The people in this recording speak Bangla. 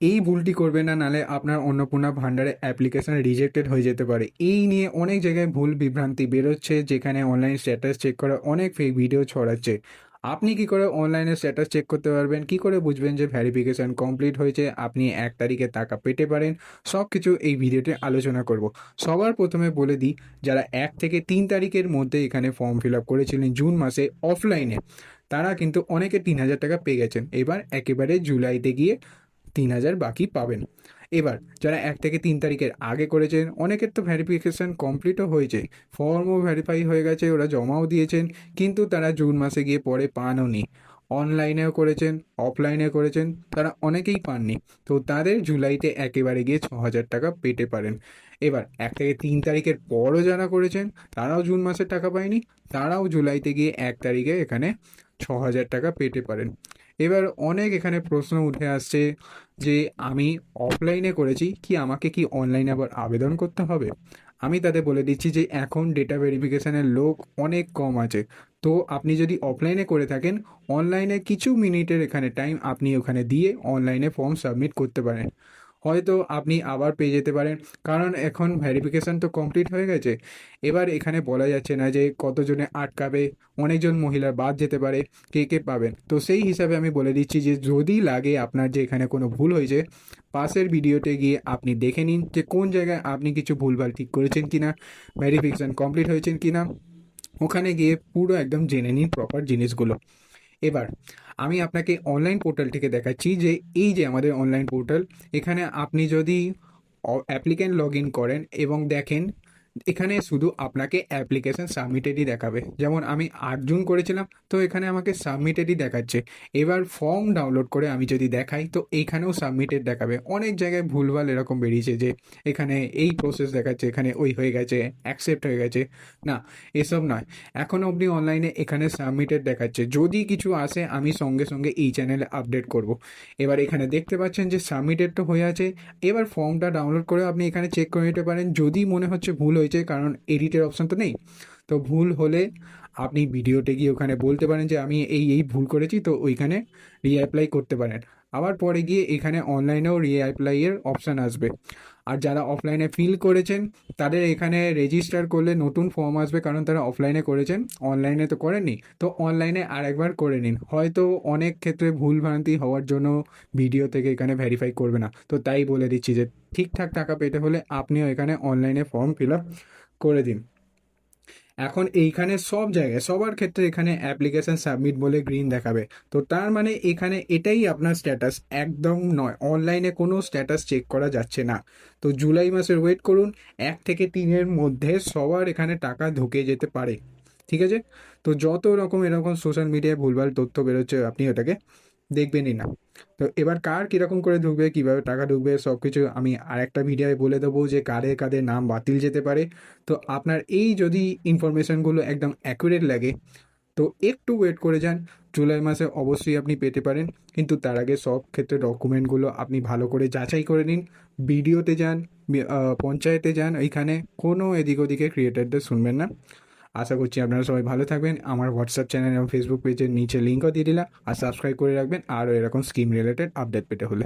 এই ভুলটি করবেন না, নাহলে আপনার অন্নপূর্ণা ভান্ডারের অ্যাপ্লিকেশন রিজেক্টেড হয়ে যেতে পারে। এই নিয়ে অনেক জায়গায় ভুল বিভ্রান্তি বেরোচ্ছে, যেখানে অনলাইন স্ট্যাটাস চেক করা অনেক ফেক ভিডিও ছড়াচ্ছে। আপনি কি করে অনলাইনে স্ট্যাটাস চেক করতে পারবেন, কি করে বুঝবেন যে ভেরিফিকেশন কমপ্লিট হয়েছে, আপনি 1 তারিখে টাকা পেতে পারেন, সব কিছু এই ভিডিওতে আলোচনা করব। সবার প্রথমে বলে দিই, যারা 1 থেকে 3 তারিখের মধ্যে এখানে ফর্ম ফিল আপ করেছিলেন জুন মাসে অফলাইনে, তারা কিন্তু অনেকে 3,000 টাকা পেয়ে গেছেন। এবার একেবারে জুলাইতে গিয়ে 3,000 বাকি পাবেন। এবার যারা 1 থেকে 3 তারিখের আগে করেছেন, অনেকের তো ভেরিফিকেশান কমপ্লিটও হয়েছে, ফর্মও ভেরিফাই হয়ে গেছে, ওরা জমাও দিয়েছেন, কিন্তু তারা জুন মাসে গিয়ে পরে পানও নি। অনলাইনেও করেছেন, অফলাইনে করেছেন, তারা অনেকেই পাননি। তো তাদের জুলাইতে একেবারে গিয়ে 6,000 টাকা পেতে পারেন। এবার 1 থেকে 3 তারিখের পরও যারা করেছেন, তারাও জুন মাসের টাকা পায়নি, তারাও জুলাইতে গিয়ে 1 তারিখে এখানে 6,000 টাকা পেতে পারেন। এবার অনেক এখানে প্রশ্ন উঠে আসছে যে আমি অফলাইনে করেছি, কি আমাকে কি অনলাইনে আবার আবেদন করতে হবে? আমি তাদের বলে দিচ্ছি যে এখন ডেটা ভেরিফিকেশনের লোক অনেক কম আছে। তো আপনি যদি অফলাইনে করে থাকেন, অনলাইনে কিছু মিনিটের এখানে টাইম আপনি ওখানে দিয়ে অনলাইনে ফর্ম সাবমিট করতে পারেন। হয়তো আপনি আবার পেয়ে যেতে পারেন, কারণ এখন ভেরিফিকেশান তো কমপ্লিট হয়ে গেছে। এবার এখানে বলা যাচ্ছে না যে কতজনে আটকাবে, অনেকজন মহিলা বাদ যেতে পারে, কে কে পাবেন। তো সেই হিসাবে আমি বলে দিচ্ছি যে যদি লাগে আপনার যে এখানে কোনো ভুল হয়েছে, পাশের ভিডিওতে গিয়ে আপনি দেখে নিন যে কোন জায়গায় আপনি কিছু ভুলভাল ঠিক করেছেন কিনা, ভেরিফিকেশান কমপ্লিট হয়েছেন কিনা। ওখানে গিয়ে পুরো একদম জেনে নিন প্রপার জিনিসগুলো। এবার আমি আপনাকে অনলাইন পোর্টাল থেকে দেখাচ্ছি যে এই যে আমাদের অনলাইন পোর্টাল, এখানে আপনি যদি অ্যাপ্লিক্যান্ট লগ ইন করেন এবং দেখেন, এখানে শুধু আপনাকে অ্যাপ্লিকেশন সাবমিটেডই দেখাবে। যেমন আমি 8 জুন করেছিলাম, তো এখানে আমাকে সাবমিটেডই দেখাচ্ছে। এবার ফর্ম ডাউনলোড করে আমি যদি দেখাই, তো এইখানেও সাবমিটেড দেখাবে। অনেক জায়গায় ভুলভাল এরকম বেরিয়েছে যে এখানে এই প্রসেস দেখাচ্ছে, এখানে ওই হয়ে গেছে, অ্যাকসেপ্ট হয়ে গেছে। না, এসব নয়। এখন অবধি অনলাইনে এখানে সাবমিটেড দেখাচ্ছে। যদি কিছু আসে আমি সঙ্গে সঙ্গে এই চ্যানেলে আপডেট করব। এবার এখানে দেখতে পাচ্ছেন যে সাবমিটেড তো হয়ে আছে। এবার ফর্মটা ডাউনলোড করে আপনি এখানে চেক করে নিতে পারেন, যদি মনে হচ্ছে ভুল হয়েছে, কারণ এডিটের অপশান তো নেই। তো ভুল হলে আপনি ভিডিওতে গিয়ে ওখানে বলতে পারেন যে আমি এই ভুল করেছি, তো ওইখানে রিঅ্যাপ্লাই করতে পারেন। আবার পরে গিয়ে এখানে অনলাইনেও রিঅ্যাপ্লাইয়ের অপশান আসবে। আর যারা অফলাইনে ফিল করেছেন, তাদের এখানে রেজিস্টার করলে নতুন ফর্ম আসবে, কারণ তারা অফলাইনে করেছেন, অনলাইনে তো করেননি। তো অনলাইনে আরেকবার করে নিন। হয়তো অনেক ক্ষেত্রে ভুলভ্রান্তি হওয়ার জন্য ভিডিও থেকে এখানে ভেরিফাই করবে না। তো তাই বলে দিচ্ছি যে ঠিকঠাক টাকা পেতে হলে আপনিও এখানে অনলাইনে ফর্ম ফিল আপ করে দিন। এখন এইখানে সব জায়গায় সবার ক্ষেত্রে এখানে অ্যাপ্লিকেশন সাবমিট বলে গ্রিন দেখাবে। তো তার মানে এখানে এটাই আপনার স্ট্যাটাস একদম নয়, অনলাইনে কোনো স্ট্যাটাস চেক করা যাচ্ছে না। তো জুলাই মাসের ওয়েট করুন, 1 থেকে 3-এর মধ্যে সবার এখানে টাকা ঢুকে যেতে পারে। ঠিক আছে? তো যত রকম এরকম সোশ্যাল মিডিয়ায় ভুলভাল তথ্য বেরোচ্ছে, আপনি ওটাকে দেখবেনই না। তো এবার কার কীরকম করে ঢুকবে, কীভাবে টাকা ঢুকবে, সব কিছু আমি আরেকটা ভিডিওয় বলে দেবো যে কাদের কাদের নাম বাতিল যেতে পারে। তো আপনার এই যদি ইনফরমেশানগুলো একদম অ্যাকুরেট লাগে, তো একটু ওয়েট করে যান। জুলাই মাসে অবশ্যই আপনি পেতে পারেন, কিন্তু তার আগে সব ক্ষেত্রে ডকুমেন্টগুলো আপনি ভালো করে যাচাই করে নিন। বিডিওতে যান, পঞ্চায়েতে যান, এইখানে কোনো এদিক ওদিকে ক্রিয়েটারদের শুনবেন না। আশা করছি আপনারা সবাই ভালো থাকবেন। আমার হোয়াটসঅ্যাপ চ্যানেল এবং ফেসবুক পেজের নিচে লিঙ্কও দিয়ে দিলাম, আর সাবস্ক্রাইব করে রাখবেন আরও এরকম স্কিম রিলেটেড আপডেট পেতে হলে।